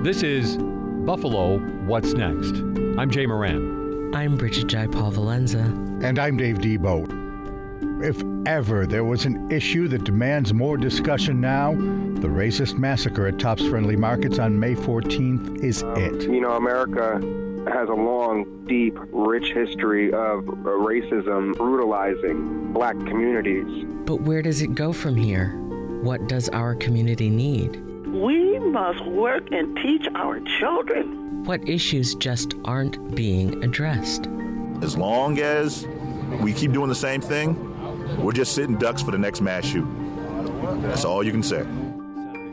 This is Buffalo, What's Next? I'm Jay Moran. I'm Brigid Jaipaul-Valenza. And I'm Debo. If ever there was an issue that demands more discussion now, the racist massacre at Tops Friendly Markets on May 14th is it. You know, America has a long, deep, rich history of racism brutalizing black communities. But where does it go from here? What does our community need? We must work and teach our children. What issues just aren't being addressed? As long as we keep doing the same thing, we're just sitting ducks for the next mass shoot. That's all you can say.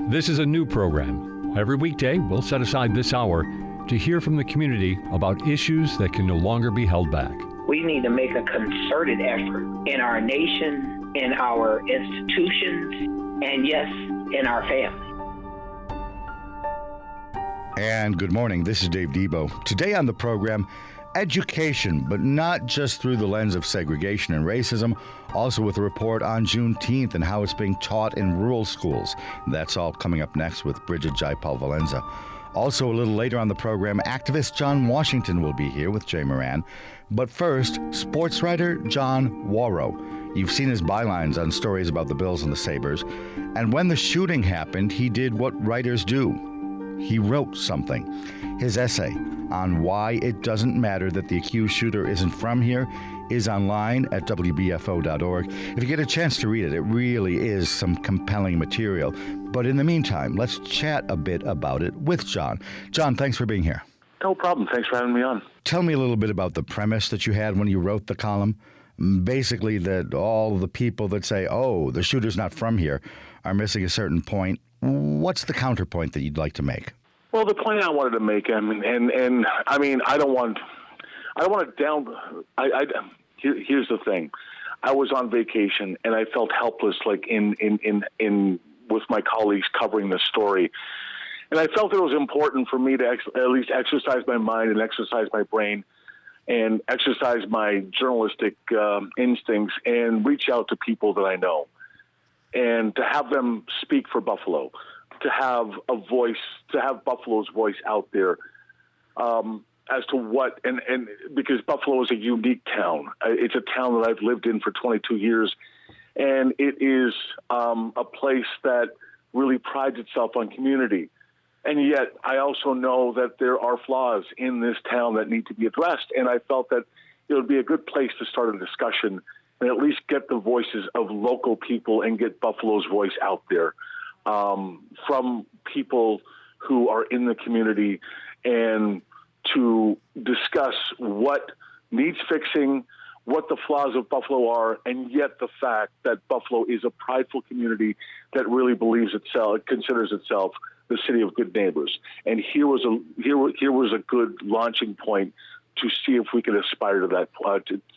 This is a new program. Every weekday, we'll set aside this hour to hear from the community about issues that can no longer be held back. We need to make a concerted effort in our nation, in our institutions, and yes, in our family. And good morning, this is Debo. Today on the program, education, but not just through the lens of segregation and racism, also with a report on Juneteenth and how it's being taught in rural schools. That's all coming up next with Brigid Jaipaul-Valenza. Also a little later on the program, activist John Washington will be here with Jay Moran. But first, sports writer John Wawrow. You've seen his bylines on stories about the Bills and the Sabres. And when the shooting happened, he did what writers do. He wrote something. His essay on why it doesn't matter that the accused shooter isn't from here is online at WBFO.org. If you get a chance to read it, it really is some compelling material. But in the meantime, let's chat a bit about it with John. John, thanks for being here. No problem. Thanks for having me on. Tell me a little bit about the premise that you had when you wrote the column. Basically, that all the people that say, oh, the shooter's not from here, are missing a certain point. What's the counterpoint that you'd like to make? Well, the point I wanted to make, I don't want to down. Here's the thing: I was on vacation and I felt helpless, like in with my colleagues covering this story, and I felt it was important for me to at least exercise my mind and exercise my brain, and exercise my journalistic instincts and reach out to people that I know, and to have them speak for Buffalo, to have a voice, to have Buffalo's voice out there as to what, and because Buffalo is a unique town. It's a town that I've lived in for 22 years, and it is a place that really prides itself on community. And yet I also know that there are flaws in this town that need to be addressed, and I felt that it would be a good place to start a discussion and at least get the voices of local people and get Buffalo's voice out there from people who are in the community, and to discuss what needs fixing, what the flaws of Buffalo are, and yet the fact that Buffalo is a prideful community that really believes itself, considers itself the city of good neighbors. And here was a good launching point to see if we could aspire to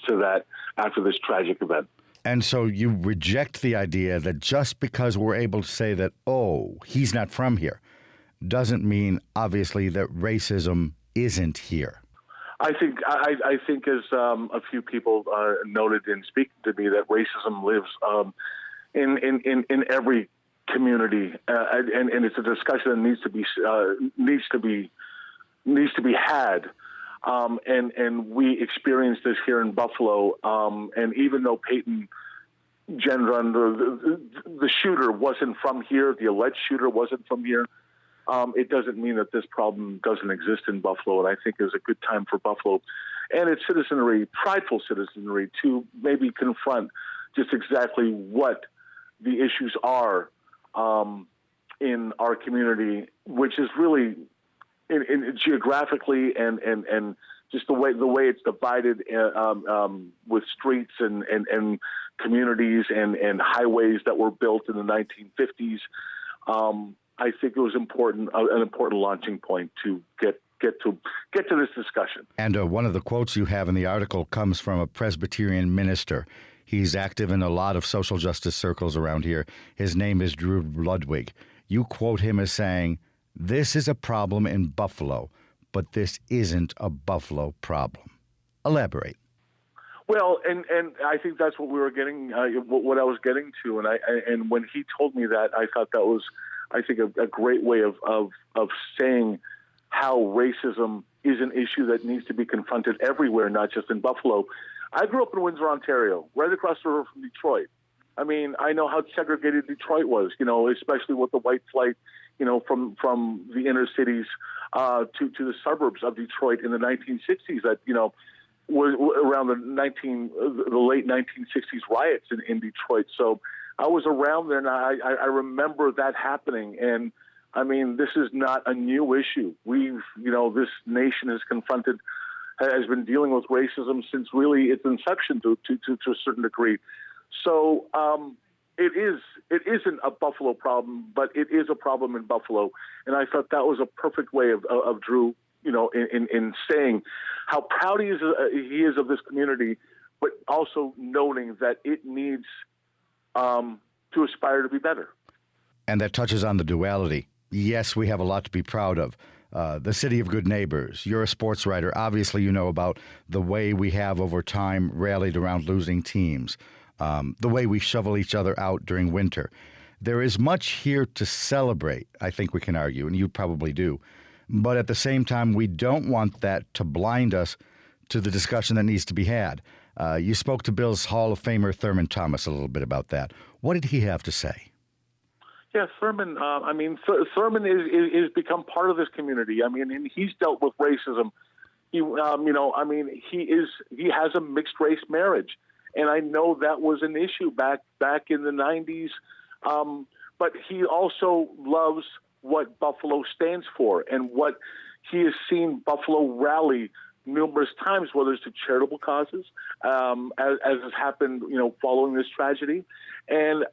that after this tragic event. And so you reject the idea that just because we're able to say that, oh, he's not from here, doesn't mean, obviously, that racism isn't here. I think as a few people noted in speaking to me, that racism lives in every community, and it's a discussion that needs to be had. And we experienced this here in Buffalo. And even though Peyton Gendron, the shooter, wasn't from here, the alleged shooter wasn't from here, it doesn't mean that this problem doesn't exist in Buffalo. And I think it's a good time for Buffalo and its citizenry, prideful citizenry, to maybe confront just exactly what the issues are in our community, which is really in geographically and just the way it's divided with streets and communities and highways that were built in the 1950s. I think it was an important launching point to get to this discussion. And one of the quotes you have in the article comes from a Presbyterian minister. He's active in a lot of social justice circles around here. His name is Drew Ludwig. You quote him as saying, "This is a problem in Buffalo, but this isn't a Buffalo problem." Elaborate. Well, and I think that's what we were getting, what I was getting to, and when he told me that, I thought that was I think, a great way of saying how racism is an issue that needs to be confronted everywhere, not just in Buffalo. I grew up in Windsor, Ontario, right across the river from Detroit. I mean, I know how segregated Detroit was, especially with the white flight, from the inner cities to the suburbs of Detroit in the 1960s that, was around the late 1960s riots in Detroit. So I was around there, and I remember that happening. And I mean, this is not a new issue. This nation has been dealing with racism since really its inception to a certain degree. So it isn't a Buffalo problem, but it is a problem in Buffalo. And I thought that was a perfect way of Drew, in saying how proud he is of this community, but also noting that it needs to aspire to be better. And that touches on the duality. Yes, we have a lot to be proud of. The city of good neighbors. You're a sports writer. Obviously, you know about the way we have over time rallied around losing teams, the way we shovel each other out during winter. There is much here to celebrate, I think we can argue, and you probably do. But at the same time, we don't want that to blind us to the discussion that needs to be had. You spoke to Bills Hall of Famer Thurman Thomas a little bit about that. What did he have to say? Yeah, Thurman. Thurman is become part of this community. I mean, and he's dealt with racism. He has a mixed race marriage, and I know that was an issue back in the 90s. But he also loves what Buffalo stands for and what he has seen Buffalo rally numerous times, whether it's to charitable causes, as has happened, following this tragedy. And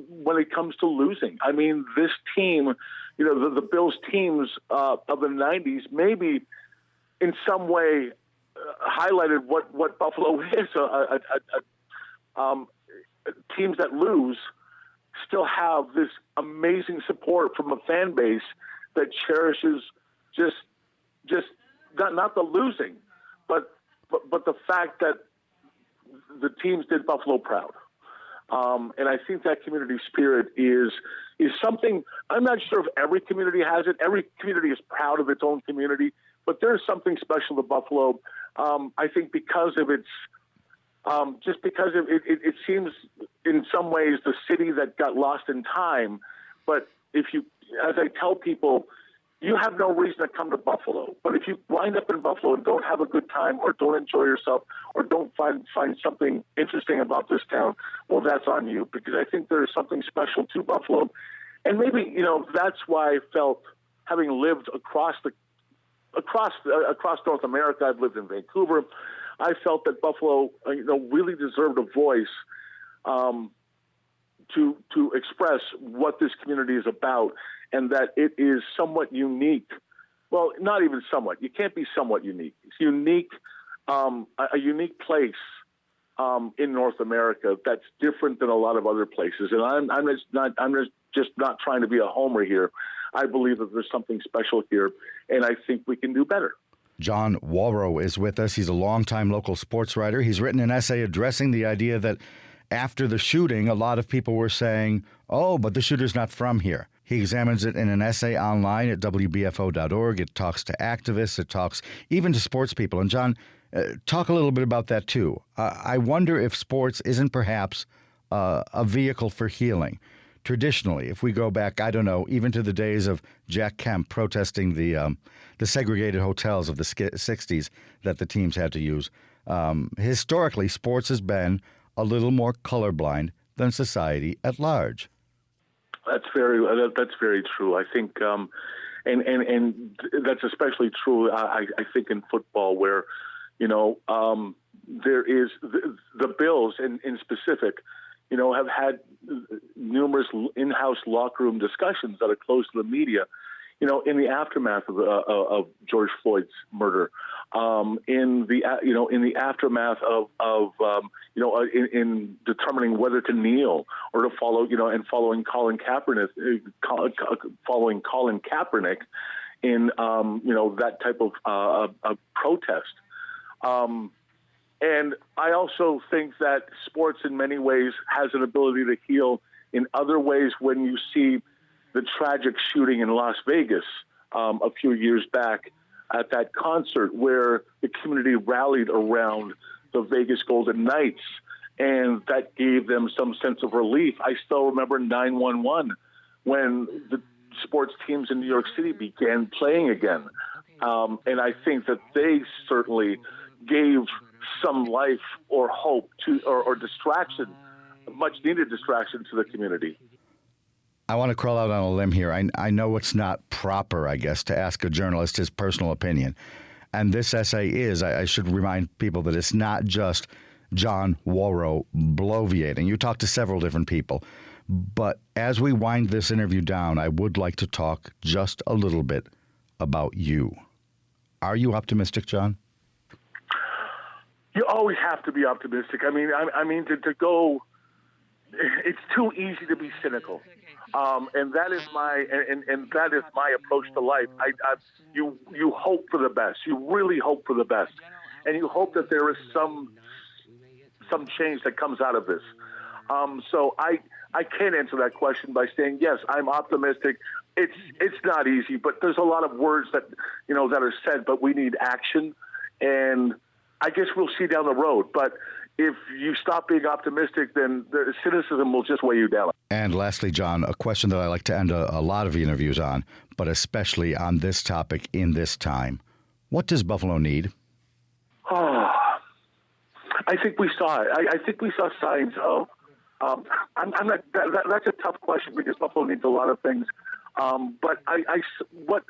when it comes to losing, I mean, this team, the Bills teams of the 90s, maybe in some way highlighted what Buffalo is. Teams that lose still have this amazing support from a fan base that cherishes just not the losing, but the fact that the teams did Buffalo proud. And I think that community spirit is something. I'm not sure if every community has it. Every community is proud of its own community, but there's something special to Buffalo. I think because of its, just because it seems in some ways the city that got lost in time. But as I tell people, you have no reason to come to Buffalo. But if you wind up in Buffalo and don't have a good time or don't enjoy yourself or don't find something interesting about this town, well, that's on you, because I think there's something special to Buffalo. And maybe, that's why I felt, having lived across North America, I've lived in Vancouver, I felt that Buffalo, really deserved a voice to express what this community is about, and that it is somewhat unique. Well, not even somewhat. You can't be somewhat unique. It's unique, a unique place in North America that's different than a lot of other places. And I'm just not trying to be a homer here. I believe that there's something special here, and I think we can do better. John Wawrow is with us. He's a longtime local sports writer. He's written an essay addressing the idea that after the shooting, a lot of people were saying, oh, but the shooter's not from here. He examines it in an essay online at WBFO.org. It talks to activists. It talks even to sports people. And John, talk a little bit about that, too. I wonder if sports isn't perhaps a vehicle for healing. Traditionally, if we go back, I don't know, even to the days of Jack Kemp protesting the segregated hotels of the 60s that the teams had to use, historically, sports has been a little more colorblind than society at large. That's very true. I think, and that's especially true. I think in football, where there is the Bills in specific, have had numerous in-house locker room discussions that are closed to the media, in the aftermath of George Floyd's murder, in the aftermath of in determining whether to kneel or to follow, and following Colin Kaepernick in that type of protest. And I also think that sports in many ways has an ability to heal in other ways when you see the tragic shooting in Las Vegas a few years back at that concert where the community rallied around the Vegas Golden Knights, and that gave them some sense of relief. I still remember 911 when the sports teams in New York City began playing again. And I think that they certainly gave some life or hope to, or distraction, much needed distraction to the community. I want to crawl out on a limb here. I know it's not proper, I guess, to ask a journalist his personal opinion. And this essay is, I should remind people that it's not just John Wawrow bloviating. You talked to several different people. But as we wind this interview down, I would like to talk just a little bit about you. Are you optimistic, John? You always have to be optimistic. I mean, to go, it's too easy to be cynical. And that is my approach to life. You hope for the best. You really hope for the best, and you hope that there is some change that comes out of this. So I can't answer that question by saying yes, I'm optimistic. It's not easy, but there's a lot of words that that are said, but we need action, and I guess we'll see down the road. But if you stop being optimistic, then the cynicism will just weigh you down. And lastly, John, a question that I like to end a lot of interviews on, but especially on this topic in this time. What does Buffalo need? Oh, I think we saw it. I think we saw signs of. I'm not. That's a tough question because Buffalo needs a lot of things. But what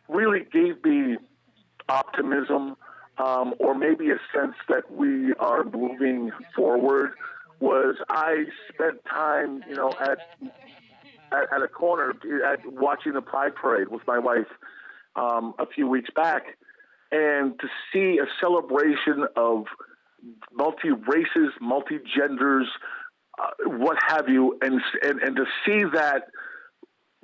really gave me optimism, or maybe a sense that we are moving forward, was I spent time, at a corner watching the Pride Parade with my wife a few weeks back, and to see a celebration of multi-races, multi-genders, what have you, and to see that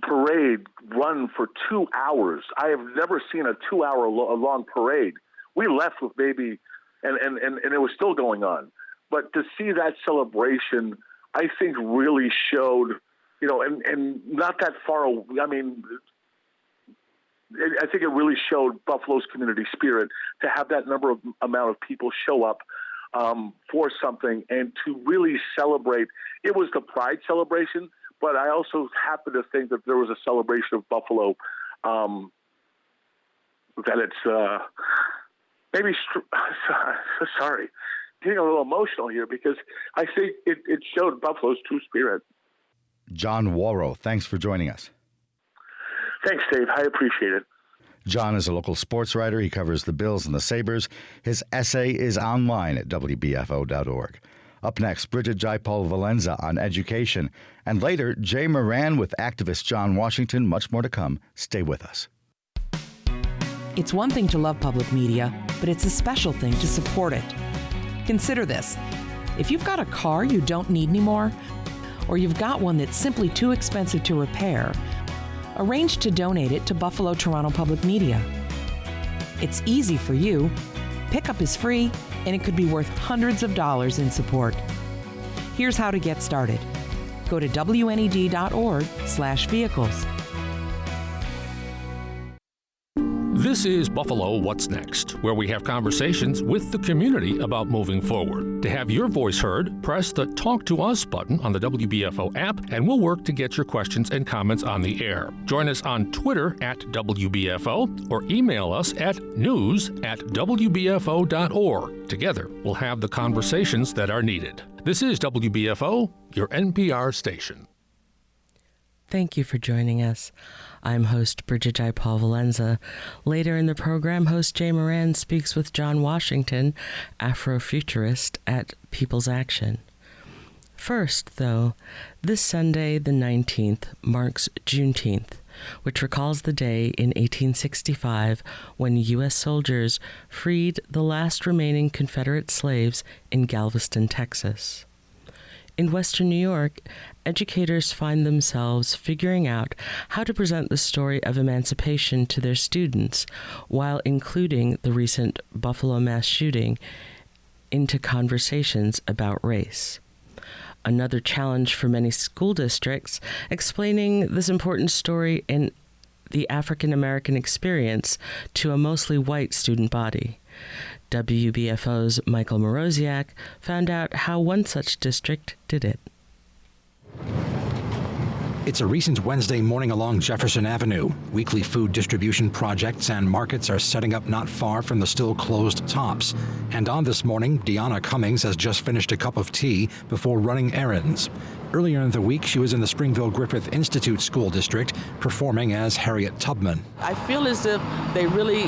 parade run for 2 hours. I have never seen a 2 hour long parade. We left with maybe, and it was still going on. But to see that celebration, I think really showed, and not that far away. I mean, I think it really showed Buffalo's community spirit to have that amount of people show up for something and to really celebrate. It was the Pride celebration, but I also happen to think that there was a celebration of Buffalo that it's maybe sorry, getting a little emotional here because I think it showed Buffalo's true spirit. John Wawrow, thanks for joining us. Thanks, Dave. I appreciate it. John is a local sports writer. He covers the Bills and the Sabres. His essay is online at WBFO.org. Up next, Brigid Jaipaul-Valenza on education. And later, Jay Moran with activist John Washington. Much more to come. Stay with us. It's one thing to love public media, but it's a special thing to support it. Consider this. If you've got a car you don't need anymore, or you've got one that's simply too expensive to repair, arrange to donate it to Buffalo Toronto Public Media. It's easy for you. Pickup is free, and it could be worth hundreds of dollars in support. Here's how to get started. Go to WNED.org/vehicles. This is Buffalo What's Next, where we have conversations with the community about moving forward. To have your voice heard, press the Talk to Us button on the WBFO app, and we'll work to get your questions and comments on the air. Join us on Twitter at WBFO or email us at news@WBFO.org. Together, we'll have the conversations that are needed. This is WBFO, your NPR station. Thank you for joining us. I'm host Brigid Jaipaul-Valenza. Later in the program, host Jay Moran speaks with John Washington, Afrofuturist at People's Action. First, though, this Sunday, the 19th, marks Juneteenth, which recalls the day in 1865 when U.S. soldiers freed the last remaining Confederate slaves in Galveston, Texas. In Western New York, educators find themselves figuring out how to present the story of emancipation to their students while including the recent Buffalo mass shooting into conversations about race. another challenge for many school districts, explaining this important story in the African American experience to a mostly white student body. WBFO's Michael Moroziak found out how one such district did it. It's a recent Wednesday morning along Jefferson Avenue. Weekly food distribution projects and markets are setting up not far from the still closed Tops. And on this morning, Deanna Cummings has just finished a cup of tea before running errands. Earlier in the week, she was in the Springville-Griffith Institute School District performing as Harriet Tubman. I feel as if they really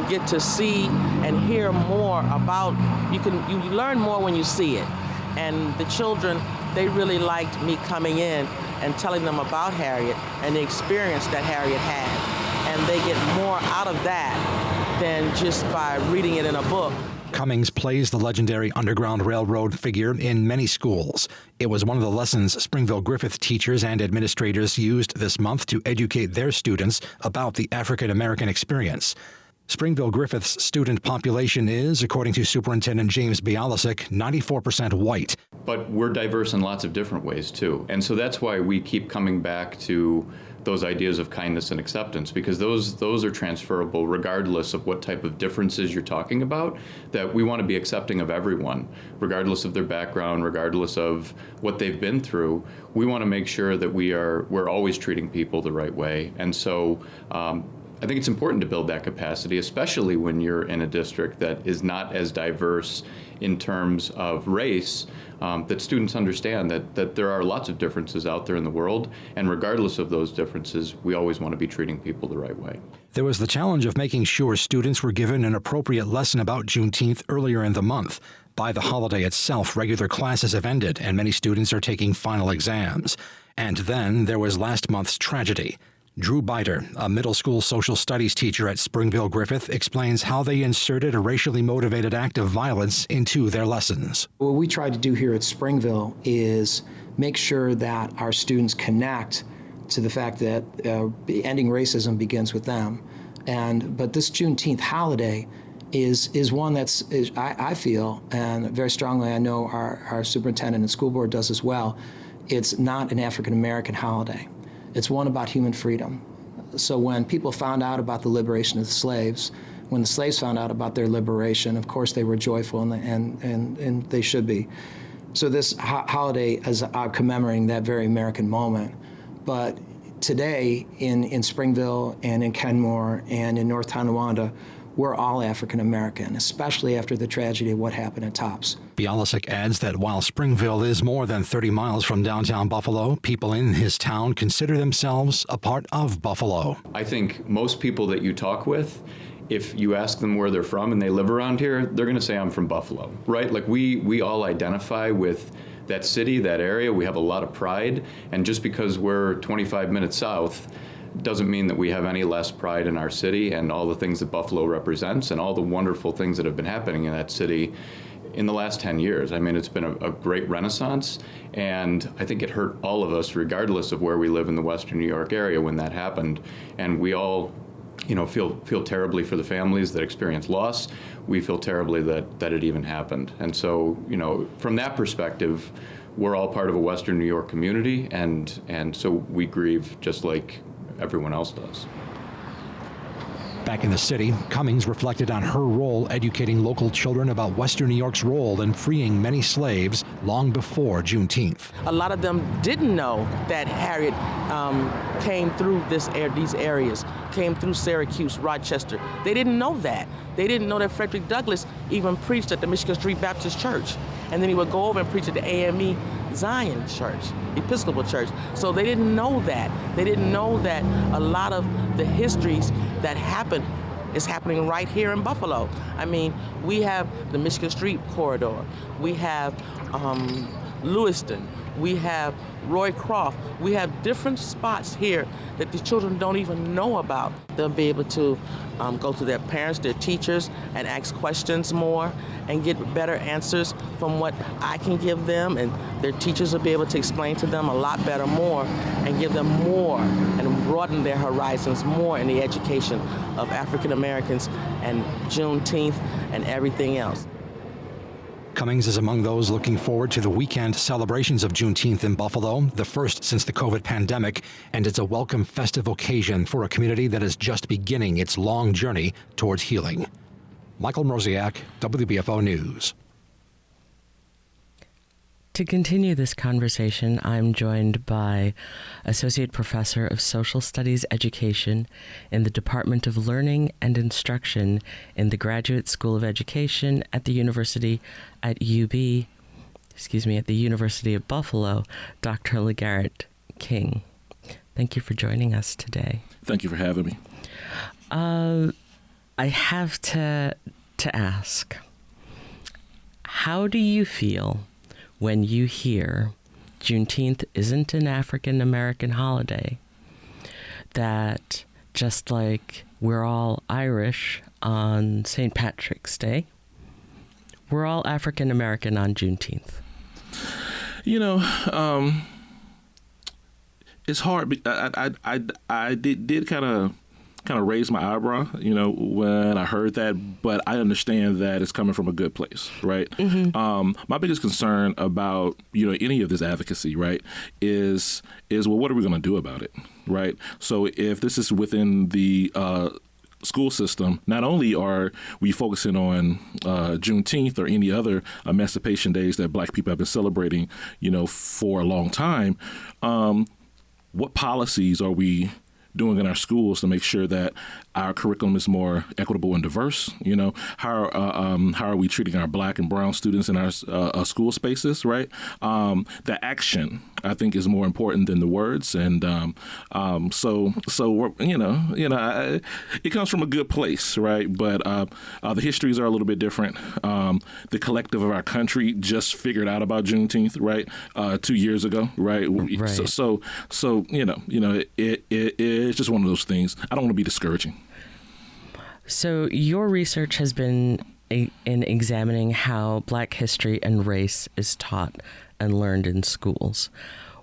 get to see and hear more about, you learn more when you see it. And the children, they really liked me coming in and telling them about Harriet and the experience that Harriet had. And they get more out of that than just by reading it in a book. Cummings plays the legendary Underground Railroad figure in many schools. It was one of the lessons Springville-Griffith teachers and administrators used this month to educate their students about the African American experience. Springville-Griffith's student population is, according to Superintendent James Bialysik, 94% white. But we're diverse in lots of different ways, too. And so that's why we keep coming back to those ideas of kindness and acceptance, because those are transferable regardless of what type of differences you're talking about, that we want to be accepting of everyone, regardless of their background, regardless of what they've been through. We want to make sure that we're always treating people the right way. And so I think it's important to build that capacity, especially when you're in a district that is not as diverse in terms of race, that students understand that there are lots of differences out there in the world, and regardless of those differences, we always want to be treating people the right way. There was the challenge of making sure students were given an appropriate lesson about Juneteenth earlier in the month. By the holiday itself, regular classes have ended, and many students are taking final exams. And then there was last month's tragedy. Drew Biter, a middle school social studies teacher at Springville-Griffith, explains how they inserted a racially motivated act of violence into their lessons. What we try to do here at Springville is make sure that our students connect to the fact that ending racism begins with them. But this Juneteenth holiday is one that's, I feel, and very strongly I know our superintendent and school board does as well, it's not an African American holiday. It's one about human freedom. So when people found out about the liberation of the slaves, when the slaves found out about their liberation, of course they were joyful, and they should be. So this holiday is commemorating that very American moment. But today in Springville and in Kenmore and in North Tonawanda, we're all African American, especially after the tragedy of what happened at Tops. Bialysik adds that while Springville is more than 30 miles from downtown Buffalo, people in his town consider themselves a part of Buffalo. I think most people that you talk with, if you ask them where they're from and they live around here, they're going to say, I'm from Buffalo, right? Like we all identify with that city, that area. We have a lot of pride. And just because we're 25 minutes south doesn't mean that we have any less pride in our city and all the things that Buffalo represents and all the wonderful things that have been happening in that city in the last 10 years. I mean, it's been a great renaissance, and I think it hurt all of us regardless of where we live in the Western New York area when that happened. And we all, feel terribly for the families that experienced loss. We feel terribly that it even happened. And so, from that perspective, we're all part of a Western New York community, and so we grieve just like everyone else does. Back in the city, Cummings reflected on her role educating local children about Western New York's role in freeing many slaves long before Juneteenth. A lot of them didn't know that Harriet came through these areas, came through Syracuse, Rochester. They didn't know that. They didn't know that Frederick Douglass even preached at the Michigan Street Baptist Church. And then he would go over and preach at the AME Zion Church, Episcopal Church. So they didn't know that. They didn't know that a lot of the histories that happened is happening right here in Buffalo. I mean, we have the Michigan Street Corridor. We have Lewiston. We have Roy Croft. We have different spots here that the children don't even know about. They'll be able to go to their parents, their teachers, and ask questions more and get better answers from what I can give them, and their teachers will be able to explain to them a lot better more and give them more and broaden their horizons more in the education of African Americans and Juneteenth and everything else. Cummings is among those looking forward to the weekend celebrations of Juneteenth in Buffalo, the first since the COVID pandemic, and it's a welcome festive occasion for a community that is just beginning its long journey towards healing. Michael Mroziak, WBFO News. To continue this conversation, I'm joined by Associate Professor of Social Studies Education in the Department of Learning and Instruction in the Graduate School of Education at the University at the University of Buffalo, Dr. LaGarrett King. Thank you for joining us today. Thank you for having me. I have to ask, how do you feel when you hear Juneteenth isn't an African American holiday? That just like we're all Irish on St. Patrick's Day, we're all African American on Juneteenth. You know, it's hard. I did kind of raise my eyebrow, you know, when I heard that, but I understand that it's coming from a good place, right? Mm-hmm. My biggest concern about, you know, any of this advocacy, right, is well, what are we going to do about it, right? So if this is within the school system, not only are we focusing on Juneteenth or any other emancipation days that Black people have been celebrating, you know, for a long time, what policies are we doing in our schools to make sure that our curriculum is more equitable and diverse? You know, how are we treating our Black and brown students in our school spaces, right? The action, I think, is more important than the words, and so we're, it comes from a good place, right? But the histories are a little bit different. The collective of our country just figured out about Juneteenth, right? 2 years ago, right? Right. So it's just one of those things. I don't want to be discouraging. So your research has been in examining how Black history and race is taught and learned in schools.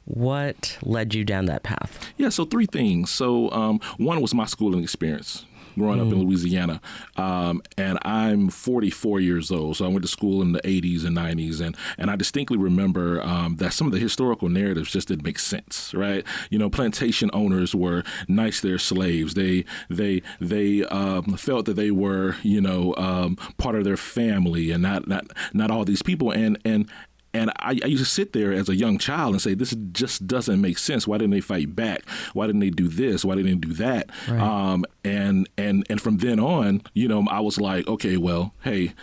What led you down that path? Yeah, so 3 things. So one was my schooling experience growing up in Louisiana. And I'm 44 years old, so I went to school in the 80s and 90s, and I distinctly remember that some of the historical narratives just didn't make sense, right? You know, plantation owners were nice to their slaves. They felt that they were, part of their family and not all these people. And I used to sit there as a young child and say, this just doesn't make sense. Why didn't they fight back? Why didn't they do this? Why didn't they do that? Right. And from then on, I was like, okay, well, hey,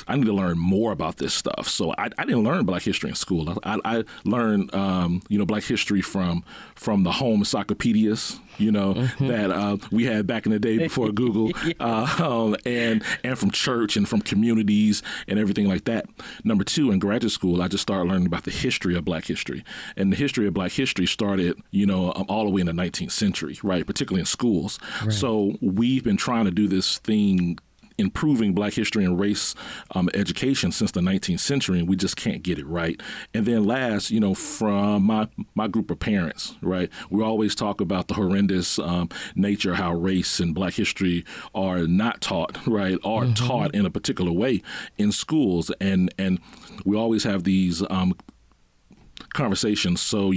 I need to learn more about this stuff. So I didn't learn Black history in school. I learned, Black history from the home encyclopedias, that we had back in the day before Google, and from church and from communities and everything like that. Number 2, in graduate school, I just started learning about the history of Black history. And the history of Black history started, all the way in the 19th century, right, particularly in schools. Right. So we've been trying to do this thing, improving Black history and race education since the 19th century, and we just can't get it right. And then last, from my group of parents, right, we always talk about the horrendous nature, how race and Black history are not taught, right, are taught in a particular way in schools. And we always have these conversations. So,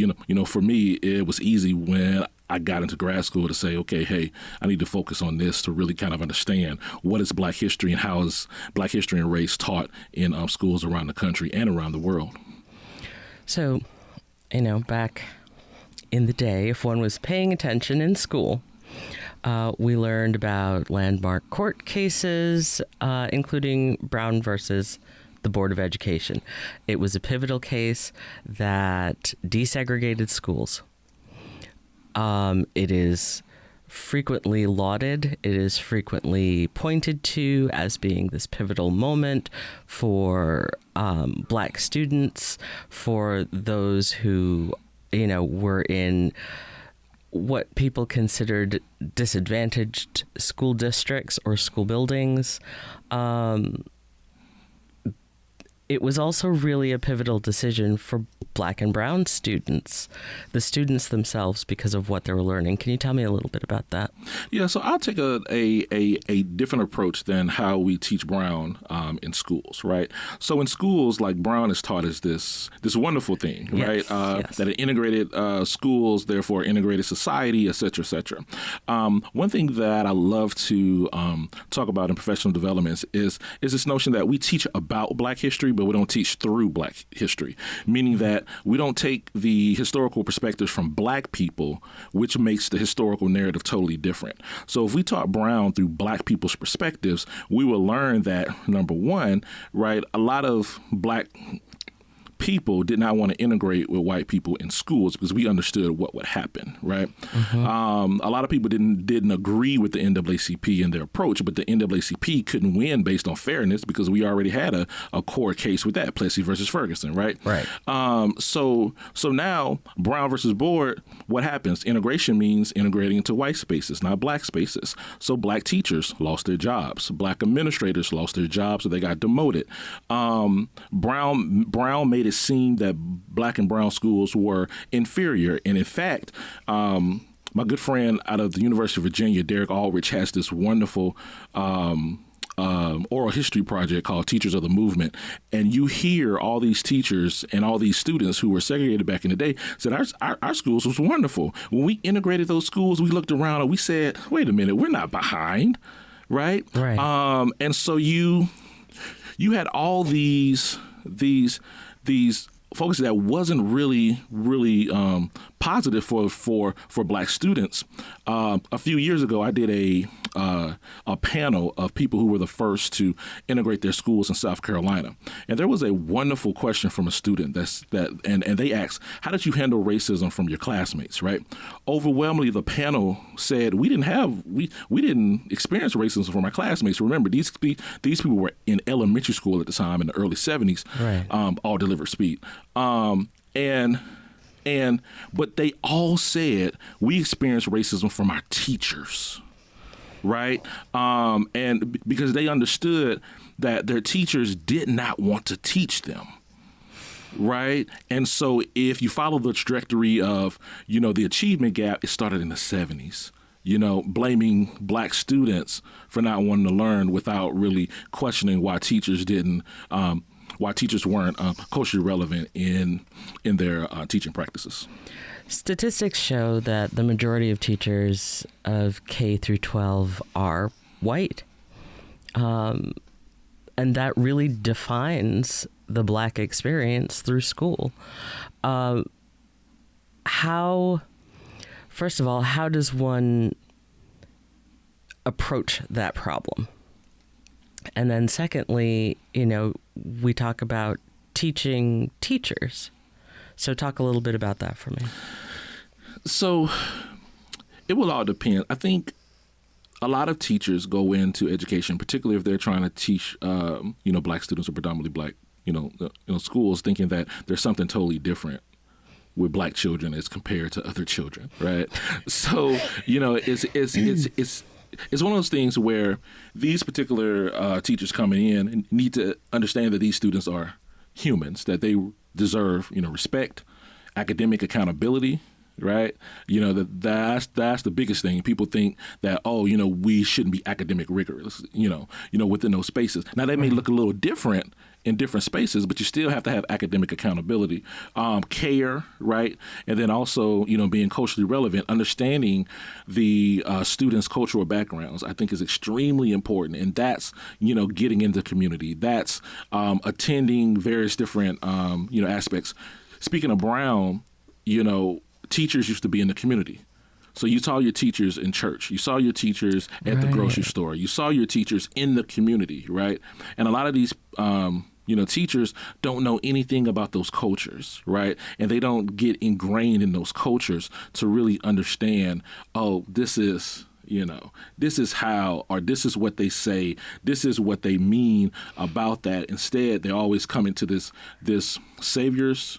for me, it was easy when I got into grad school to say, okay, hey, I need to focus on this to really kind of understand what is Black history and how is Black history and race taught in schools around the country and around the world. So, back in the day, if one was paying attention in school, we learned about landmark court cases, including Brown versus the Board of Education. It was a pivotal case that desegregated schools. It is frequently lauded. It is frequently pointed to as being this pivotal moment for Black students, for those who, were in what people considered disadvantaged school districts or school buildings. It was also really a pivotal decision for Black and brown students, the students themselves, because of what they were learning. Can you tell me a little bit about that? Yeah, so I'll take a different approach than how we teach Brown in schools, right? So in schools, like Brown is taught as this wonderful thing, right? That an integrated schools, therefore integrated society, et cetera, et cetera. One thing that I love to talk about in professional developments is this notion that we teach about Black history, but we don't teach through Black history, meaning that we don't take the historical perspectives from Black people, which makes the historical narrative totally different. So if we taught Brown through Black people's perspectives, we will learn that, number one, right, a lot of Black people did not want to integrate with white people in schools because we understood what would happen, right? Mm-hmm. A lot of people didn't agree with the NAACP and their approach, but the NAACP couldn't win based on fairness because we already had a core case with that, Plessy versus Ferguson, right? Right. So now Brown versus Board, what happens? Integration means integrating into white spaces, not Black spaces. So Black teachers lost their jobs. Black administrators lost their jobs, so they got demoted. Brown made it seem that Black and brown schools were inferior. And in fact, my good friend out of the University of Virginia, Derek Aldrich, has this wonderful oral history project called Teachers of the Movement. And you hear all these teachers and all these students who were segregated back in the day said our schools was wonderful. When we integrated those schools, we looked around and we said, wait a minute, we're not behind, right? Right. And so you had all these folks that wasn't really positive for Black students. A few years ago, I did a panel of people who were the first to integrate their schools in South Carolina, and there was a wonderful question from a student and they asked, "How did you handle racism from your classmates?" Right? Overwhelmingly, the panel said we didn't experience racism from our classmates. Remember, these people were in elementary school at the time in the early 70s. Right. All delivered speed. But they all said we experienced racism from our teachers, right? And because they understood that their teachers did not want to teach them, right? And so if you follow the trajectory of, the achievement gap, it started in the 70s. Blaming Black students for not wanting to learn without really questioning why teachers weren't culturally relevant in their teaching practices. Statistics show that the majority of teachers of K through 12 are white. And that really defines the Black experience through school. First of all, how does one approach that problem? And then secondly, we talk about teaching teachers. So talk a little bit about that for me. So it will all depend. I think a lot of teachers go into education, particularly if they're trying to teach, Black students or predominantly Black, schools, thinking that there's something totally different with Black children as compared to other children, right? So, it's one of those things where these particular teachers coming in need to understand that these students are humans, that they deserve, respect, academic accountability, right? That's the biggest thing. People think that, we shouldn't be academic rigorous, within those spaces. Now, they may look a little different in different spaces, but you still have to have academic accountability, care, right? And then also, being culturally relevant, understanding the students' cultural backgrounds, I think is extremely important. And that's, getting into community. That's attending various different, aspects. Speaking of Brown, teachers used to be in the community. So you saw your teachers in church. You saw your teachers at the grocery store. You saw your teachers in the community, right? And a lot of these teachers don't know anything about those cultures, right? And they don't get ingrained in those cultures to really understand, this is how, or this is what they say, this is what they mean about that. Instead, they always come into this savior's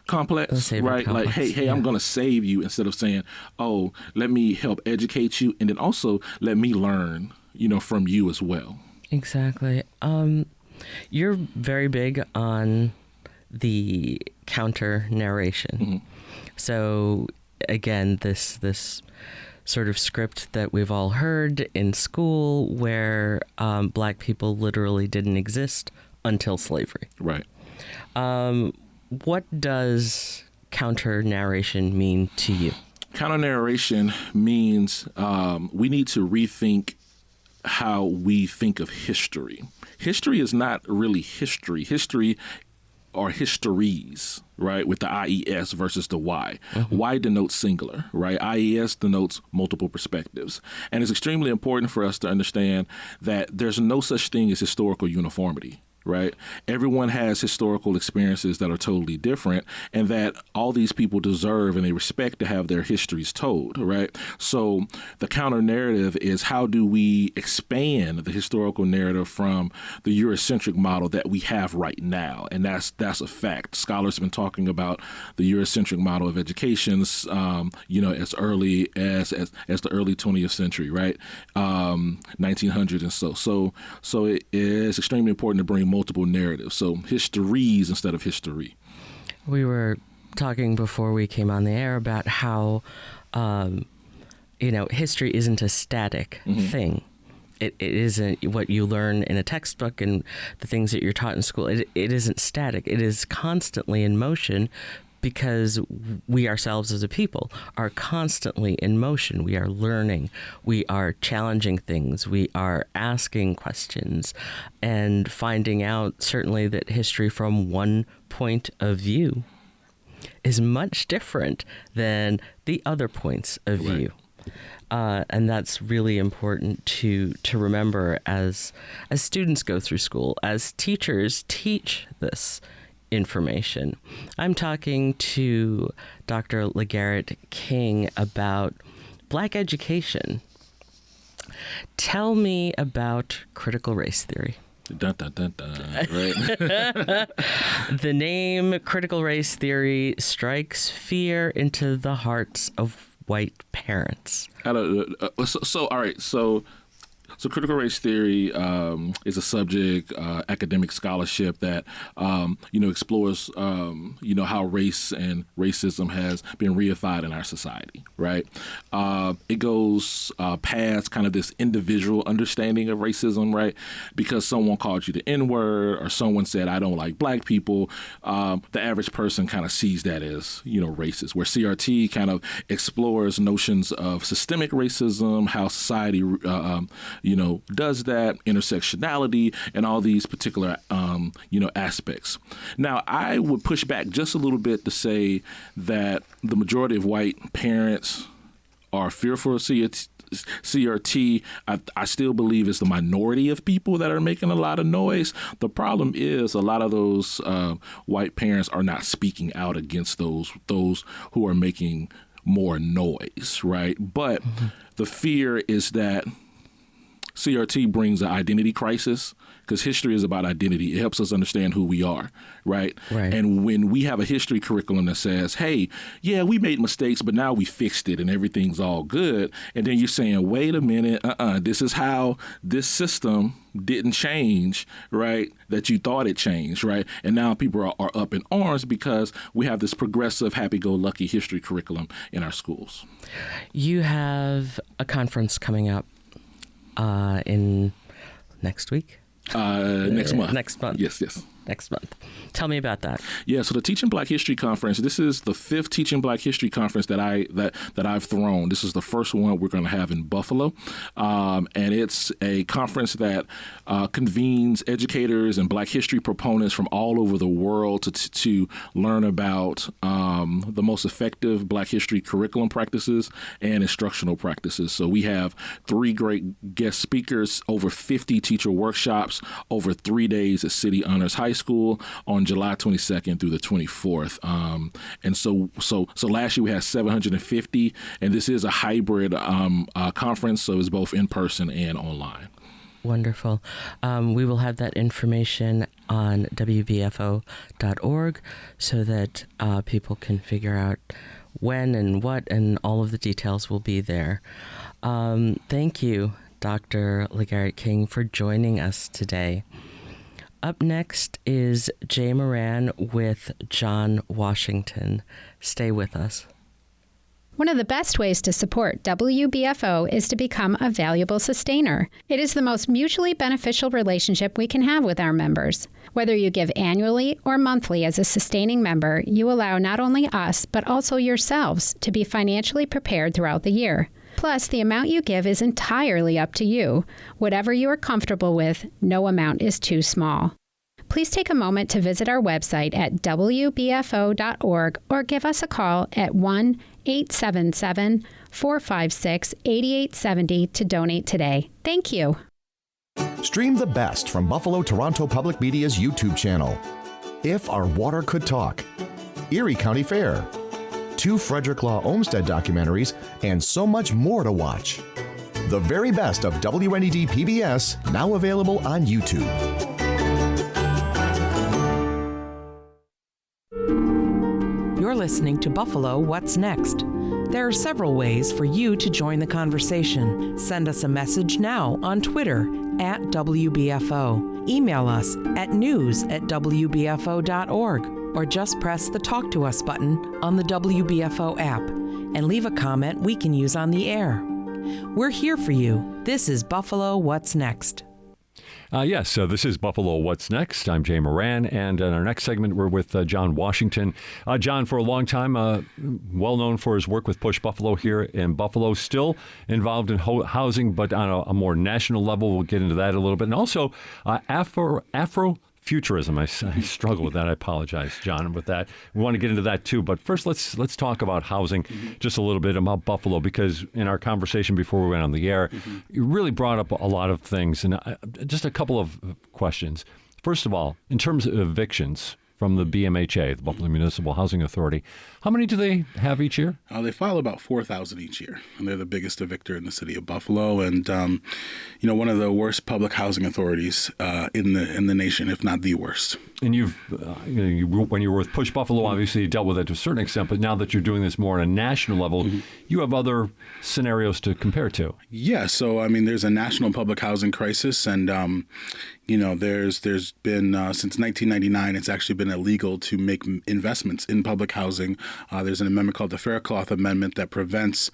complex, right? Complex, like, hey, I'm going to save you, instead of saying, let me help educate you. And then also let me learn, from you as well. Exactly. You're very big on the counter narration. Mm-hmm. So again, this sort of script that we've all heard in school where Black people literally didn't exist until slavery. Right. What does counter narration mean to you? Counter narration means we need to rethink how we think of history. History is not really history. History are histories, right, with the IES versus the Y. Mm-hmm. Y denotes singular, right? IES denotes multiple perspectives. And it's extremely important for us to understand that there's no such thing as historical uniformity. Right? Everyone has historical experiences that are totally different, and that all these people deserve and they respect to have their histories told. Right? So the counter narrative is, how do we expand the historical narrative from the Eurocentric model that we have right now? And that's a fact. Scholars have been talking about the Eurocentric model of education, as early as the early 20th century, right? 1900 and so it is extremely important to bring multiple narratives. So histories instead of history. We were talking before we came on the air about how, history isn't a static thing. It isn't what you learn in a textbook and the things that you're taught in school. It isn't static. It is constantly in motion, because we ourselves as a people are constantly in motion. We are learning. We are challenging things. We are asking questions and finding out, certainly, that history from one point of view is much different than the other points of view. And that's really important to remember as students go through school, as teachers teach this information. I'm talking to Dr. LaGarrett King about Black education. Tell me about critical race theory. Dun, dun, dun, dun, right? The name critical race theory strikes fear into the hearts of white parents. So critical race theory is a subject, academic scholarship that, explores, how race and racism has been reified in our society, right? It goes past kind of this individual understanding of racism, right? Because someone called you the N-word or someone said, I don't like Black people, the average person kind of sees that as, racist, where CRT kind of explores notions of systemic racism, how society, does that, intersectionality, and all these particular, aspects. Now, I would push back just a little bit to say that the majority of white parents are fearful of CRT. I still believe it's the minority of people that are making a lot of noise. The problem is a lot of those white parents are not speaking out against those who are making more noise, right? But the fear is that CRT brings an identity crisis, because history is about identity. It helps us understand who we are, right? And when we have a history curriculum that says, hey, yeah, we made mistakes, but now we fixed it and everything's all good. And then you're saying, wait a minute, this is how this system didn't change, right, that you thought it changed, right? And now people are up in arms because we have this progressive, happy-go-lucky history curriculum in our schools. You have a conference coming up in next week? Next month. Next month. Yes. Next month. Tell me about that. Yeah, so the Teaching Black History Conference, this is the 5th Teaching Black History Conference that I've thrown. This is the first one we're going to have in Buffalo. And it's a conference that convenes educators and Black history proponents from all over the world to learn about the most effective Black history curriculum practices and instructional practices. So we have 3 great guest speakers, over 50 teacher workshops, over 3 days at City Honors High School on July 22nd through the 24th. And so last year we had 750, and this is a hybrid conference, so it's both in person and online. Wonderful. We will have that information on WBFO.org so that people can figure out when and what, and all of the details will be there. Thank you, Dr. LaGarrett King, for joining us today. Up next is Jay Moran with John Washington. Stay with us. One of the best ways to support WBFO is to become a valuable sustainer. It is the most mutually beneficial relationship we can have with our members. Whether you give annually or monthly as a sustaining member, you allow not only us, but also yourselves to be financially prepared throughout the year. Plus, the amount you give is entirely up to you. Whatever you are comfortable with, no amount is too small. Please take a moment to visit our website at WBFO.org or give us a call at 1-877-456-8870 to donate today. Thank you. Stream the best from Buffalo Toronto Public Media's YouTube channel. If Our Water Could Talk, Erie County Fair, 2 Frederick Law Olmsted documentaries, and so much more to watch. The very best of WNED PBS, now available on YouTube. You're listening to Buffalo What's Next. There are several ways for you to join the conversation. Send us a message now on Twitter at WBFO. Email us at news@WBFO.org, or just press the Talk to Us button on the WBFO app and leave a comment we can use on the air. We're here for you. This is Buffalo What's Next. Yes, this is Buffalo What's Next. I'm Jay Moran, and in our next segment, we're with John Washington. John, for a long time, well known for his work with Push Buffalo here in Buffalo, still involved in housing, but on a more national level. We'll get into that a little bit. And also, Afrofuturism. I struggle with that. I apologize, John, with that. We want to get into that too. But first, let's talk about housing just a little bit about Buffalo, because in our conversation before we went on the air, you really brought up a lot of things. And just a couple of questions. First of all, in terms of evictions from the BMHA, the Buffalo Municipal Housing Authority, how many do they have each year? They file about 4,000 each year, and they're the biggest evictor in the city of Buffalo, and one of the worst public housing authorities in the nation, if not the worst. And when you were with Push Buffalo, obviously you dealt with it to a certain extent, but now that you're doing this more on a national level, you have other scenarios to compare to. Yeah, so there's a national public housing crisis, and there's been since 1999, it's actually been illegal to make investments in public housing. There's an amendment called the Faircloth Amendment that prevents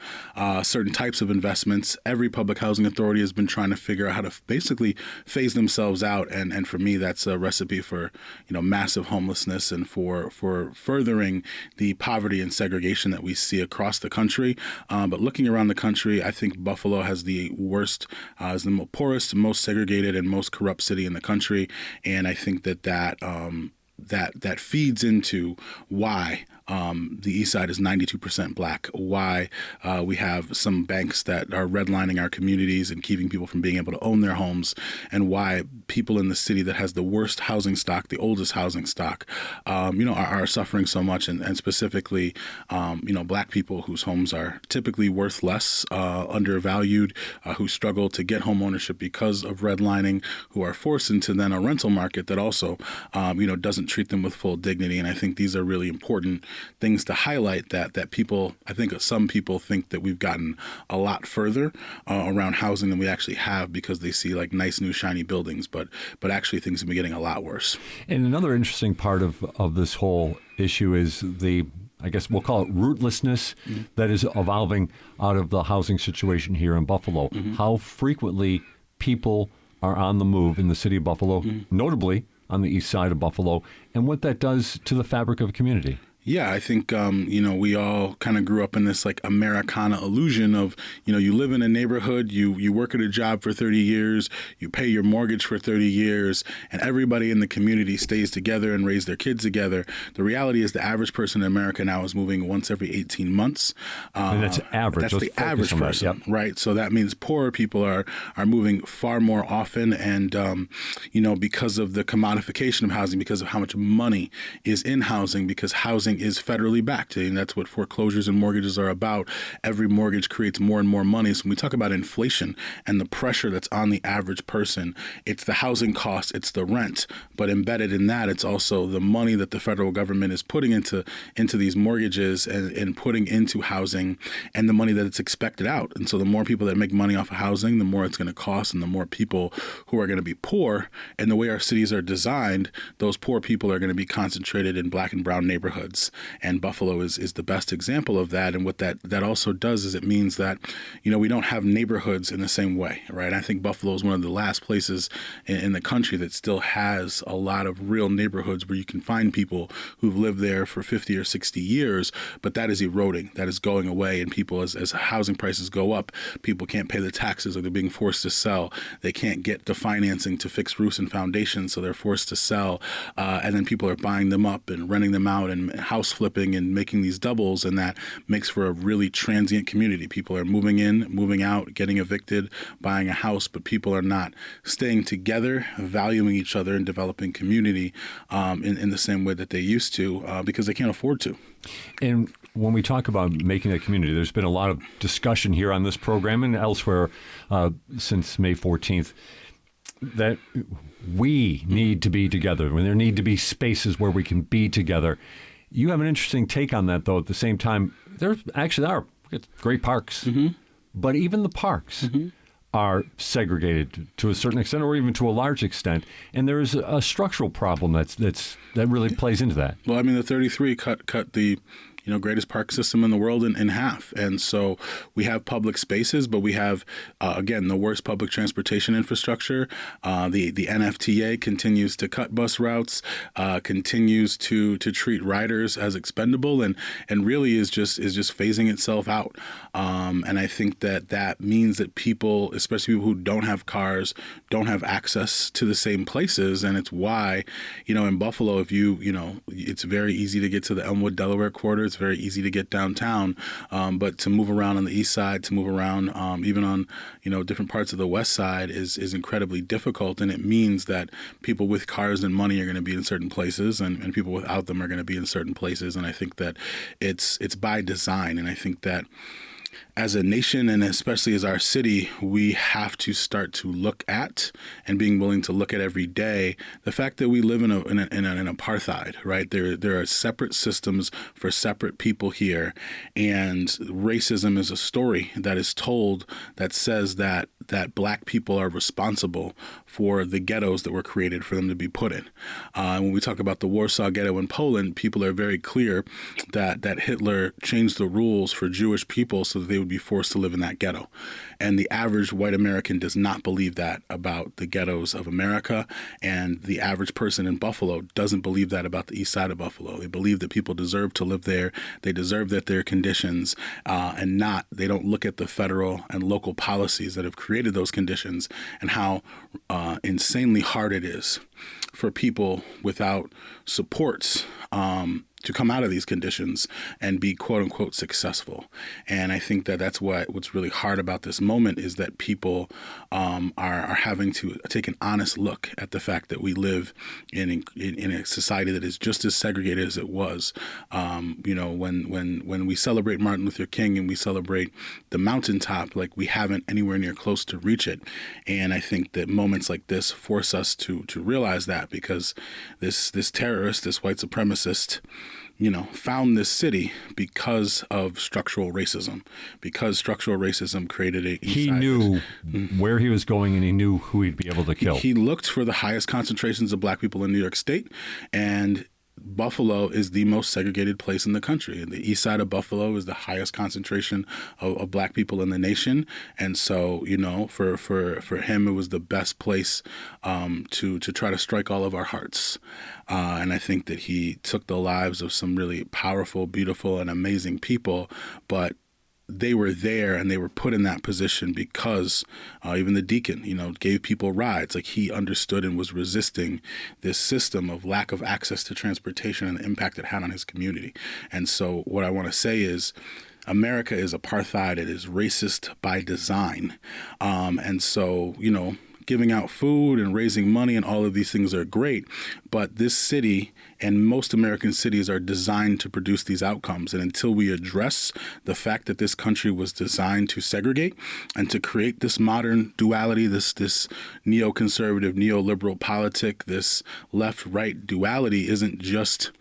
certain types of investments. Every public housing authority has been trying to figure out how to basically phase themselves out, and for me, that's a recipe for massive homelessness and for furthering the poverty and segregation that we see across the country. But looking around the country, I think Buffalo has the worst, is the poorest, most segregated, and most corrupt city in the country, and I think that feeds into why the East Side is 92% black, why we have some banks that are redlining our communities and keeping people from being able to own their homes, and why people in the city that has the worst housing stock, the oldest housing stock, are suffering so much, and specifically, black people whose homes are typically worth less, undervalued, who struggle to get home ownership because of redlining, who are forced into then a rental market that also, doesn't treat them with full dignity. And I think these are really important things to highlight that people, I think some people think that we've gotten a lot further around housing than we actually have, because they see like nice new shiny buildings, but actually things have been getting a lot worse. And another interesting part of this whole issue is I guess we'll call it rootlessness that is evolving out of the housing situation here in Buffalo. How frequently people are on the move in the city of Buffalo, notably on the east side of Buffalo, and what that does to the fabric of a community. Yeah, I think, we all kind of grew up in this like Americana illusion of, you live in a neighborhood, you work at a job for 30 years, you pay your mortgage for 30 years, and everybody in the community stays together and raise their kids together. The reality is the average person in America now is moving once every 18 months. And that's average. That's the average person, right? So that means poorer people are moving far more often, and, because of the commodification of housing, because of how much money is in housing, because housing housing is federally backed, and that's what foreclosures and mortgages are about. Every mortgage creates more and more money. So when we talk about inflation and the pressure that's on the average person, it's the housing cost, it's the rent, but embedded in that, it's also the money that the federal government is putting into these mortgages and putting into housing, and the money that it's expected out. And so the more people that make money off of housing, the more it's going to cost, and the more people who are going to be poor. And the way our cities are designed, those poor people are going to be concentrated in black and brown neighborhoods. And Buffalo is the best example of that. And what that also does is it means that, we don't have neighborhoods in the same way, right? I think Buffalo is one of the last places in the country that still has a lot of real neighborhoods where you can find people who've lived there for 50 or 60 years, but that is eroding, that is going away. And people, as housing prices go up, people can't pay the taxes, or they're being forced to sell. They can't get the financing to fix roofs and foundations, so they're forced to sell. And then people are buying them up and renting them out and house flipping and making these doubles, and that makes for a really transient community. People are moving in, moving out, getting evicted, buying a house, but people are not staying together, valuing each other, and developing community in the same way that they used to, because they can't afford to. And when we talk about making a community, there's been a lot of discussion here on this program and elsewhere since May 14th that we need to be together, when there need to be spaces where we can be together. You have an interesting take on that, though. At the same time, there are great parks, but even the parks are segregated to a certain extent, or even to a large extent, and there is a structural problem that really plays into that. Well, I mean, the 33 cut the greatest park system in the world in half. And so we have public spaces, but we have, again, the worst public transportation infrastructure. The NFTA continues to cut bus routes, continues to treat riders as expendable, and really is just phasing itself out. And I think that means that people, especially people who don't have cars, don't have access to the same places. And it's why, in Buffalo, if it's very easy to get to the Elmwood, Delaware quarter. It's very easy to get downtown, but to move around on the east side, to move around even on different parts of the west side is incredibly difficult. And it means that people with cars and money are going to be in certain places, and people without them are going to be in certain places. And I think that it's by design. And I think that as a nation, and especially as our city, we have to start to look at, and being willing to look at every day, the fact that we live in an apartheid, right? There are separate systems for separate people here, and racism is a story that is told that says that black people are responsible for the ghettos that were created for them to be put in. When we talk about the Warsaw Ghetto in Poland, people are very clear that Hitler changed the rules for Jewish people so that they would be forced to live in that ghetto. And the average white American does not believe that about the ghettos of America. And the average person in Buffalo doesn't believe that about the east side of Buffalo. They believe that people deserve to live there. They deserve that their conditions, they don't look at the federal and local policies that have created those conditions, and how insanely hard it is for people without supports to come out of these conditions and be quote unquote successful. And I think that's what's really hard about this moment is that people are having to take an honest look at the fact that we live in a society that is just as segregated as it was. When we celebrate Martin Luther King and we celebrate the mountaintop, like we haven't anywhere near close to reach it. And I think that moments like this force us to realize that, because this terrorist, this white supremacist, found this city because of structural racism, because structural racism created a... He knew where he was going, and he knew who he'd be able to kill. He looked for the highest concentrations of black people in New York State, and Buffalo is the most segregated place in the country. The east side of Buffalo is the highest concentration of black people in the nation. And so, for him, it was the best place to try to strike all of our hearts. And I think that he took the lives of some really powerful, beautiful, and amazing people, but they were there and they were put in that position because even the deacon, gave people rides. Like, he understood and was resisting this system of lack of access to transportation and the impact it had on his community. And so what I want to say is, America is apartheid. It is racist by design. And so, giving out food and raising money, and all of these things are great. But this city and most American cities are designed to produce these outcomes. And until we address the fact that this country was designed to segregate and to create this modern duality, this neoconservative, neoliberal politic, this left-right duality isn't just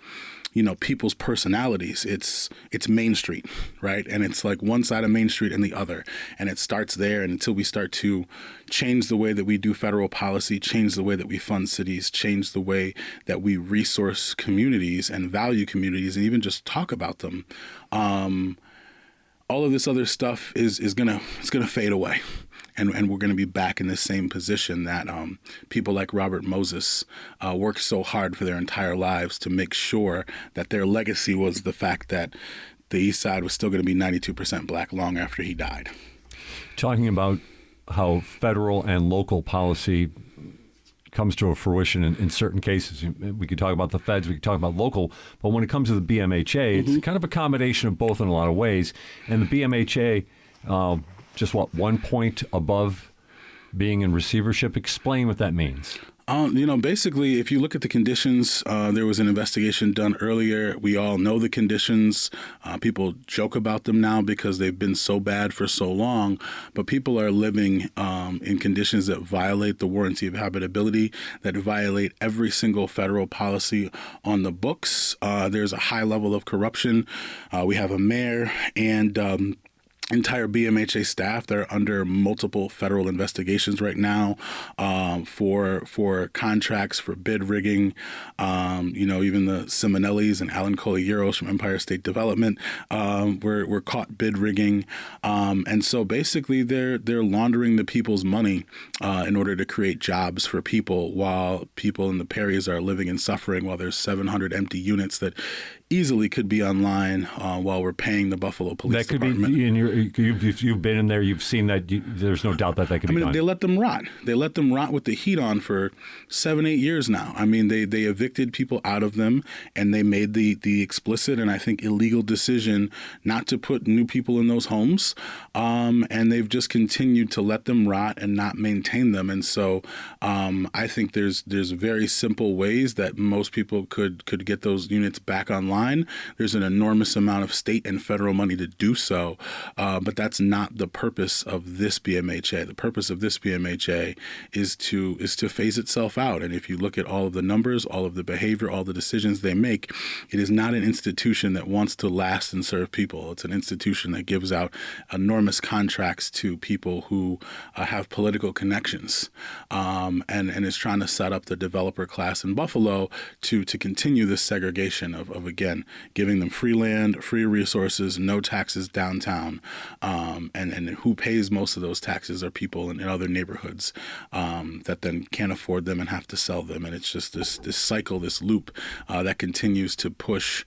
people's personalities. It's Main Street, right? And it's like one side of Main Street and the other. And it starts there. And until we start to change the way that we do federal policy, change the way that we fund cities, change the way that we resource communities and value communities and even just talk about them, all of this other stuff is gonna fade away. And we're going to be back in the same position that people like Robert Moses worked so hard for their entire lives to make sure that their legacy was the fact that the East Side was still going to be 92% black long after he died. Talking about how federal and local policy comes to a fruition in certain cases. We could talk about the feds, we could talk about local, but when it comes to the BMHA, it's kind of a combination of both in a lot of ways. And the BMHA, just 1 point above being in receivership. Explain what that means. Basically, if you look at the conditions, there was an investigation done earlier. We all know the conditions. People joke about them now because they've been so bad for so long. But people are living in conditions that violate the warranty of habitability, that violate every single federal policy on the books. There's a high level of corruption. We have a mayor and entire BMHA staff. They're under multiple federal investigations right now for contracts, for bid rigging. Even the Simonellis and Alan Colieros from Empire State Development were caught bid rigging. And so basically they're laundering the people's money in order to create jobs for people while people in the Perrys are living in suffering, while there's 700 empty units that easily could be online while we're paying the Buffalo Police Department. That could be, you've been in there, you've seen that, there's no doubt that could be done. They let them rot. They let them rot with the heat on for 7-8 years now. They evicted people out of them, and they made the explicit and I think illegal decision not to put new people in those homes. And they've just continued to let them rot and not maintain them. And so I think there's very simple ways that most people could get those units back online. There's an enormous amount of state and federal money to do so, but that's not the purpose of this BMHA. The purpose of this BMHA is to phase itself out. And if you look at all of the numbers, all of the behavior, all the decisions they make, it is not an institution that wants to last and serve people. It's an institution that gives out enormous contracts to people who have political connections, and is trying to set up the developer class in Buffalo to continue this segregation of again, giving them free land, free resources, no taxes downtown. And who pays most of those taxes are people in other neighborhoods that then can't afford them and have to sell them. And it's just this cycle, this loop that continues to push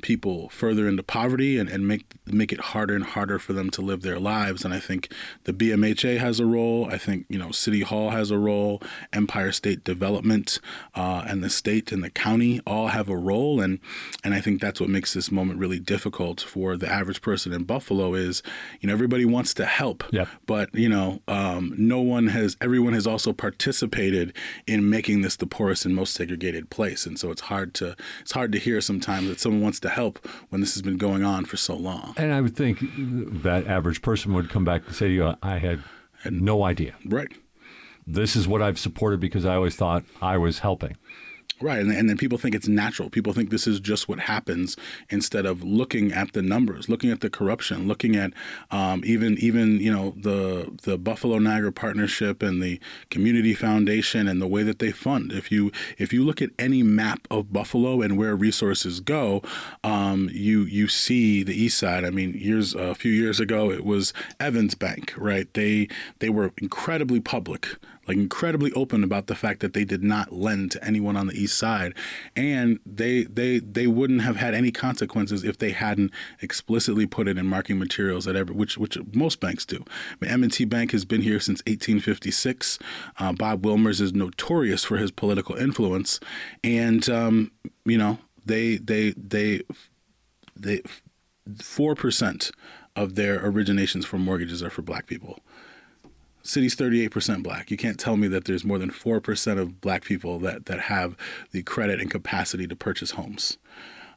people further into poverty and make it harder and harder for them to live their lives. And I think the BMHA has a role. I think, City Hall has a role. Empire State Development and the state and the county all have a role. And I think that's what makes this moment really difficult for the average person in Buffalo is, everybody wants to help, but, everyone has also participated in making this the poorest and most segregated place. And so it's hard to hear sometimes that someone wants to help when this has been going on for so long. And I would think that average person would come back and say to you, I had no idea. Right. This is what I've supported because I always thought I was helping. Right. And then people think it's natural. People think this is just what happens instead of looking at the numbers, looking at the corruption, looking at even the Buffalo Niagara Partnership and the Community Foundation and the way that they fund. If you look at any map of Buffalo and where resources go, you see the East Side. A few years ago, it was Evans Bank, right? They were incredibly public, incredibly open about the fact that they did not lend to anyone on the East Side, and they wouldn't have had any consequences if they hadn't explicitly put it in marketing materials which most banks do. M&T Bank has been here since 1856. Bob Wilmers is notorious for his political influence, and they 4% of their originations for mortgages are for black people. City's 38% black. You can't tell me that there's more than 4% of black people that have the credit and capacity to purchase homes.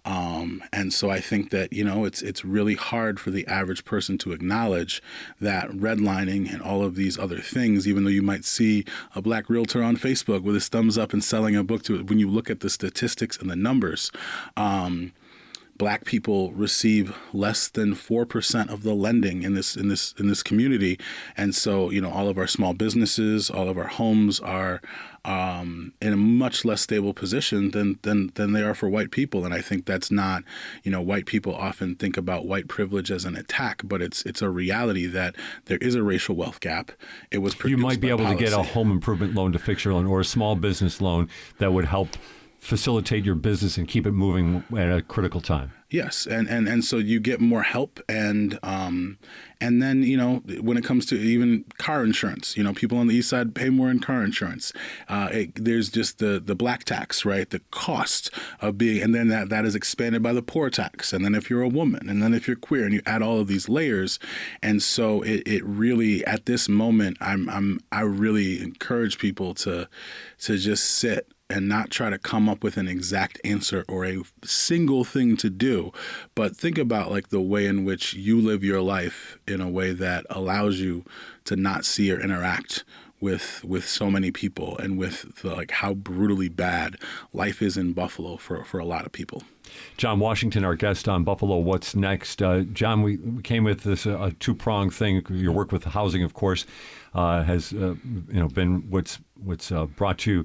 And so I think that, it's really hard for the average person to acknowledge that redlining and all of these other things, even though you might see a black realtor on Facebook with his thumbs up and selling a book to it, when you look at the statistics and the numbers, black people receive less than 4% of the lending in this community. And so, all of our small businesses, all of our homes are in a much less stable position than they are for white people. And I think that's not, white people often think about white privilege as an attack, but it's a reality that there is a racial wealth gap. It was produced You might be able to get a home improvement loan to fix your loan or a small business loan that would help facilitate your business and keep it moving at a critical time. Yes, and so you get more help, and then when it comes to even car insurance, people on the east side pay more in car insurance. There's just the black tax, right? The cost of being, and then that is expanded by the poor tax, and then if you're a woman, and then if you're queer, and you add all of these layers, and so it really at this moment, I really encourage people to just sit and not try to come up with an exact answer or a single thing to do, but think about like the way in which you live your life in a way that allows you to not see or interact with so many people, and with how brutally bad life is in Buffalo for a lot of people. John Washington, our guest on Buffalo What's Next. John, we came with this two-pronged thing. Your work with housing, of course, has been what's brought you.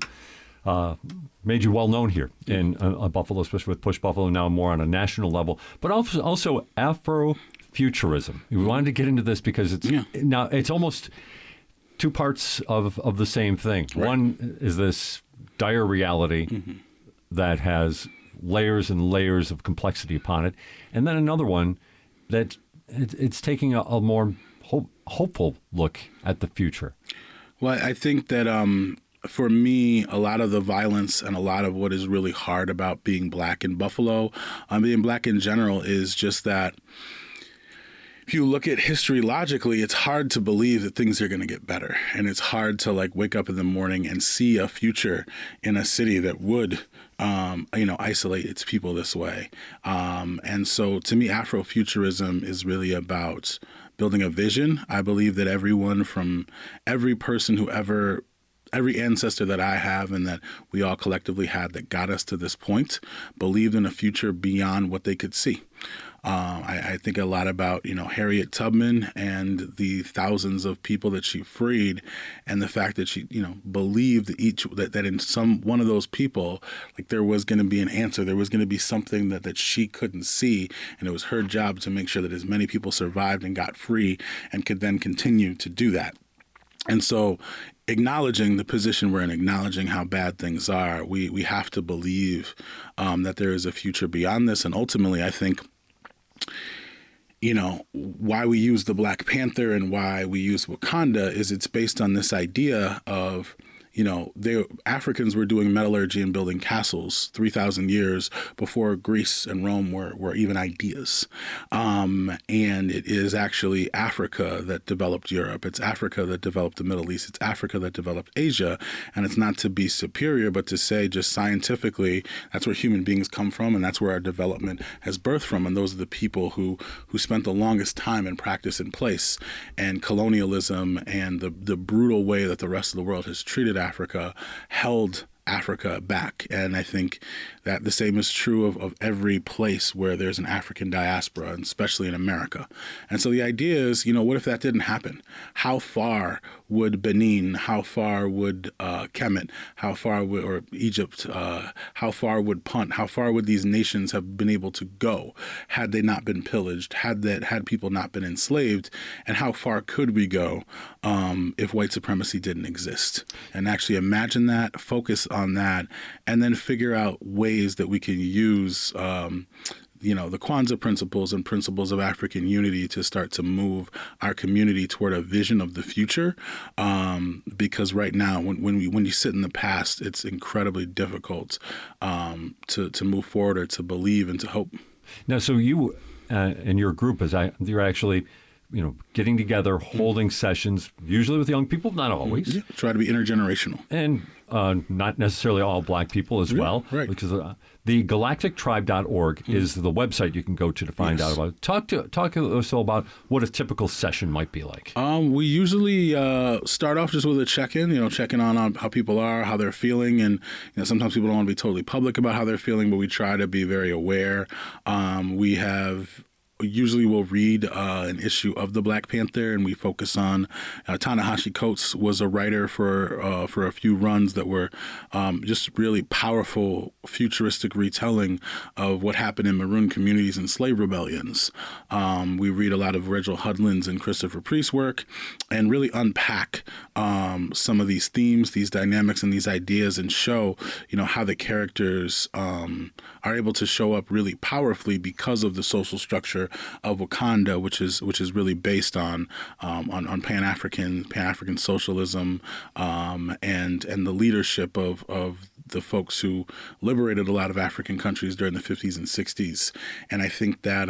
Made you well known here in Buffalo, especially with Push Buffalo, now more on a national level, but also Afrofuturism. We wanted to get into this because now it's almost two parts of the same thing. Right. One is this dire reality that has layers and layers of complexity upon it, and then another one that it's taking a more hopeful look at the future. Well, I think that for me, a lot of the violence and a lot of what is really hard about being black in Buffalo, being black in general, is just that if you look at history logically, it's hard to believe that things are going to get better. And it's hard to wake up in the morning and see a future in a city that would isolate its people this way. And so to me, Afrofuturism is really about building a vision. I believe that every person who every ancestor that I have and that we all collectively had that got us to this point believed in a future beyond what they could see. I think a lot about, Harriet Tubman and the thousands of people that she freed, and the fact that she, believed that in one of those people, there was going to be an answer. There was going to be something that she couldn't see. And it was her job to make sure that as many people survived and got free and could then continue to do that. And so acknowledging the position we're in, acknowledging how bad things are, we have to believe that there is a future beyond this. And ultimately, I think, why we use the Black Panther and why we use Wakanda is it's based on this idea of, Africans were doing metallurgy and building castles 3,000 years before Greece and Rome were even ideas. And it is actually Africa that developed Europe. It's Africa that developed the Middle East. It's Africa that developed Asia. And it's not to be superior, but to say just scientifically, that's where human beings come from, and that's where our development has birthed from. And those are the people who spent the longest time in practice in place. And colonialism and the brutal way that the rest of the world has treated Africa held Africa back. And I think that the same is true of every place where there's an African diaspora, and especially in America. And so the idea is, what if that didn't happen? How far would Benin, how far would Kemet, how far would, or Egypt, how far would Punt, how far would these nations have been able to go had they not been pillaged, had people not been enslaved, and how far could we go if white supremacy didn't exist? And actually imagine that, focus on that, and then figure out ways that we can use the Kwanzaa principles and principles of African unity to start to move our community toward a vision of the future. Because right now, when you sit in the past, it's incredibly difficult to move forward or to believe and to hope. Now, so you and your group, you're actually getting together, holding sessions, usually with young people, not always. Yeah, try to be intergenerational. And not necessarily all black people as well. Right. Because the galactictribe.org is the website you can go to find out about it. Talk to us all about what a typical session might be like. We usually start off just with a check-in, checking on how people are, how they're feeling. And sometimes people don't want to be totally public about how they're feeling, but we try to be very aware. Usually we'll read an issue of the Black Panther, and we focus on Ta-Nehisi Coates was a writer for a few runs that were just really powerful, futuristic retelling of what happened in maroon communities and slave rebellions. We read a lot of Reginald Hudlin's and Christopher Priest's work and really unpack some of these themes, these dynamics, and these ideas, and show how the characters are able to show up really powerfully because of the social structure of Wakanda, which is really based on Pan-African socialism, and the leadership of the folks who liberated a lot of African countries during the 50s and 60s. And I think that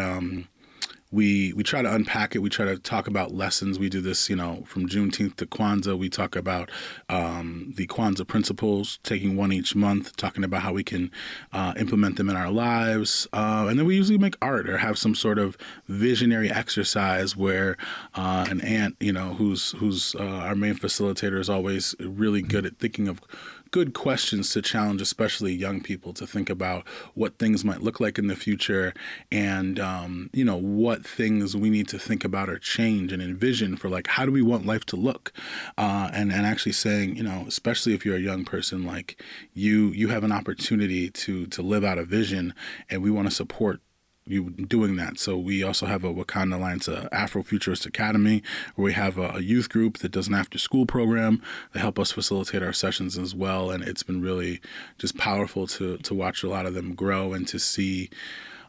we try to unpack it. We try to talk about lessons. We do this, from Juneteenth to Kwanzaa. We talk about the Kwanzaa principles, taking one each month, talking about how we can implement them in our lives. And then we usually make art or have some sort of visionary exercise where an aunt, who's our main facilitator, is always really good at thinking of good questions to challenge, especially young people, to think about what things might look like in the future, and what things we need to think about or change and envision for, like, how do we want life to look, and actually saying, especially if you're a young person, like you have an opportunity to live out a vision, and we want to support you doing that. So we also have a Wakanda Alliance Afrofuturist Academy, where we have a youth group that does an after-school program. They help us facilitate our sessions as well, and it's been really just powerful to watch a lot of them grow and to see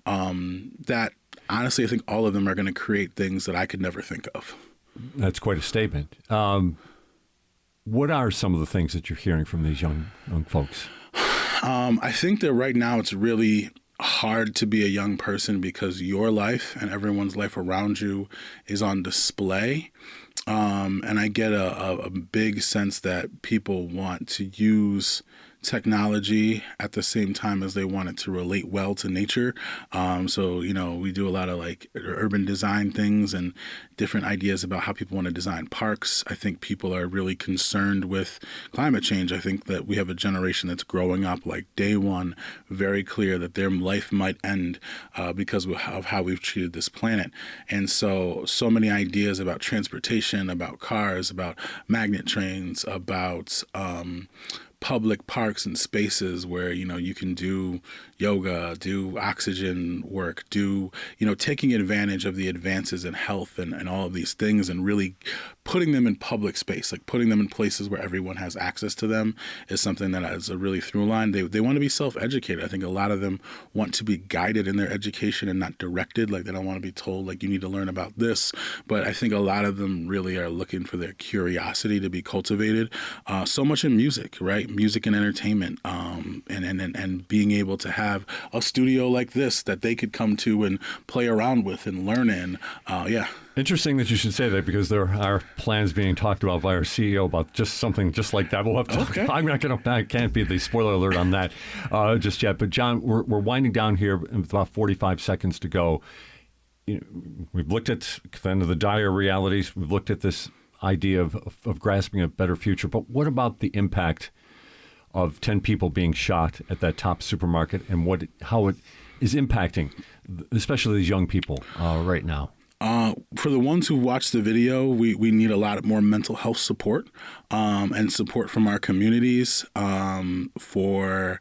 that, honestly, I think all of them are going to create things that I could never think of. That's quite a statement. What are some of the things that you're hearing from these young folks? I think that right now it's really hard to be a young person because your life and everyone's life around you is on display. And I get a big sense that people want to use technology at the same time as they want it to relate well to nature. So, we do a lot of like urban design things and different ideas about how people want to design parks. I think people are really concerned with climate change. I think that we have a generation that's growing up like day one, very clear that their life might end because of how we've treated this planet. And so many ideas about transportation, about cars, about magnet trains, about public parks and spaces where, you can do yoga, do oxygen work, taking advantage of the advances in health and all of these things, and really putting them in public space, like putting them in places where everyone has access to them, is something that is a really through line. They want to be self-educated. I think a lot of them want to be guided in their education and not directed. Like, they don't want to be told, like, you need to learn about this. But I think a lot of them really are looking for their curiosity to be cultivated. So much in music, right? Music and entertainment, and being able to have a studio like this that they could come to and play around with and learn in. Interesting that you should say that, because there are plans being talked about by our CEO about just something just like that. We'll have to. Okay. I can't be the spoiler alert on that just yet. But John, we're winding down here with about 45 seconds to go. We've looked at kind of the dire realities. We've looked at this idea of grasping a better future. But what about the impact of 10 people being shot at that top supermarket, and how it is impacting, especially these young people right now? For the ones who watch the video, we need a lot more mental health support and support from our communities. For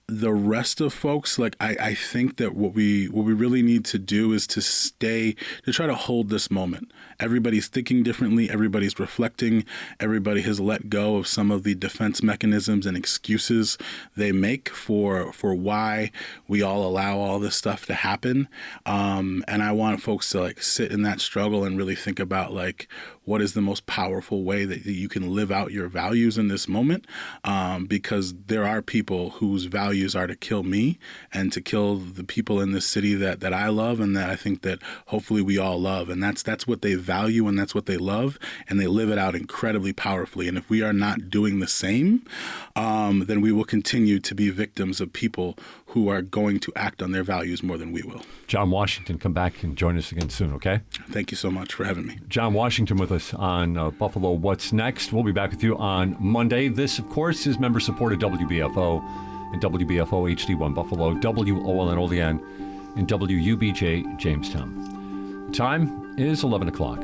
the rest of folks, like, I think that what we really need to do is to try to hold this moment. Everybody's thinking differently. Everybody's reflecting. Everybody has let go of some of the defense mechanisms and excuses they make for why we all allow all this stuff to happen. And I want folks to, like, sit in that struggle and really think about, like, what is the most powerful way that you can live out your values in this moment, because there are people whose values are to kill me and to kill the people in this city that I love and that I think that hopefully we all love. And that's what they value and that's what they love, and they live it out incredibly powerfully. And if we are not doing the same, then we will continue to be victims of people who are going to act on their values more than we will. John Washington, come back and join us again soon, okay? Thank you so much for having me. John Washington with us on Buffalo What's Next. We'll be back with you on Monday. This, of course, is member-supported WBFO and WBFO HD1 Buffalo, WOLN Olean, and WUBJ Jamestown. Time is 11 o'clock.